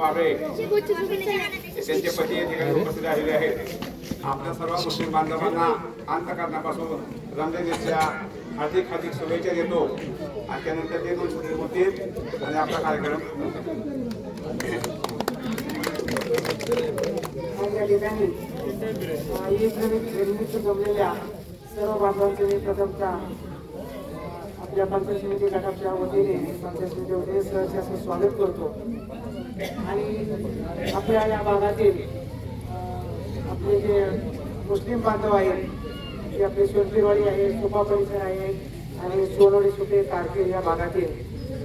पाबळे त्यांचे पती या ठिकाणी उपस्थित झालेले आहेत। आपल्या सर्व मुस्लिम बांधवांना अंतःकरणापासून रमजान ईदच्या हार्दिक हार्दिक शुभेच्छा देतो आणि त्यानंतर ते दोन शब्द बोलतील आणि आपला कार्यक्रम या ठिकाणी निमित्त जमलेल्या सर्व बांधवांचे मी प्रथमच्या आपल्या पंचायत समिती गटाच्या वतीने पंचायत समिती वतीने सहर्ष स्वागत करतो। आणि आपल्या या भागातील आपले जे मुस्लिम बांधव आहेत ते आपले सोनपिरवाडी आहे, सोपा परिसर आहे आणि सोनवडी सुपे कारकीर या भागातील,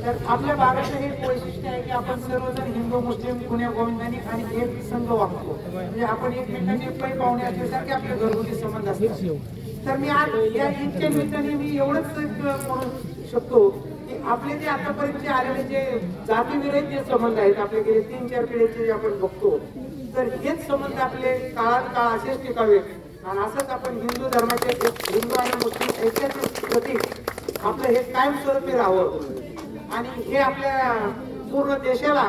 तर आपल्या भागाचं हे वैशिष्ट्य आहे की आपण सर्वजण हिंदू मुस्लिम गुन्ह्या गोविंदानी आणि एक संघ वागतो। म्हणजे आपण एकमेकांचे पै पाहुणे असल्यासारखे आपले घरगुती संबंध असतात। तर मी आज या ईदच्या निमित्ताने मी एवढंच म्हणू शकतो की आपले जे आतापर्यंत आलेले जे जातीविरहित जे संबंध आहेत आपले गेले 3-4 पिढीचे जे आपण बघतो, तर हेच संबंध आपले काळात काळ असेच टिकावेत आणि असंच आपण हिंदू धर्माचे हिंदू आणि मुस्लिम ऐक्याचे प्रतीक आपलं हे कायमस्वरूपी राहावं आणि हे आपल्या पूर्ण देशाला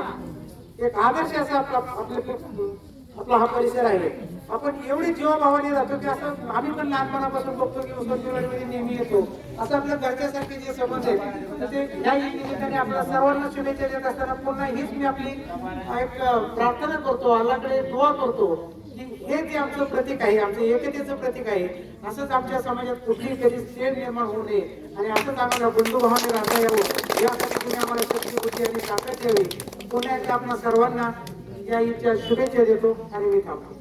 एक आदर्श असा आपला हा परिसर आहे। आपण एवढे जीवाभावाने राहतो की असं आम्ही पण लहानपणापासून बघतो की उसळमध्ये नेहमी येतो, असं आपल्या घरच्यासारखे जे संबंध आहेत तर ते ह्या निमित्ताने आपल्या सर्वांना शुभेच्छा देत असताना पुन्हा हीच मी आपली एक प्रार्थना करतो, अल्लाकडे दुआ करतो की हे जे आमचं प्रतीक आहे, आमचं एकतेचं प्रतीक आहे, असंच आमच्या समाजात कुठलीही कधी तेढ निर्माण होऊ नये आणि असंच आम्हाला बंधुभावाने राहता यावं यासाठी तुम्ही आम्हाला शक्ती बुद्धी आणि ताकद द्यावी। पुन्हा एकदा आपल्या सर्वांना या ईदच्या शुभेच्छा देतो आणि मी थांबतो।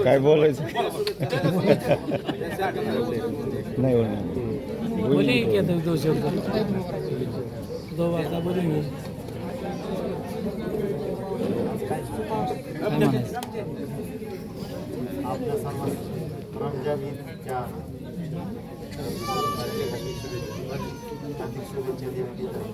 काय बोलायचं नाही बोली क्या दो शब्द दो वार्ता बोलेंगे। आपल्या सर्व रमजान ईदच्या हार्दिक शुभेच्छा देण्यात येत आहे।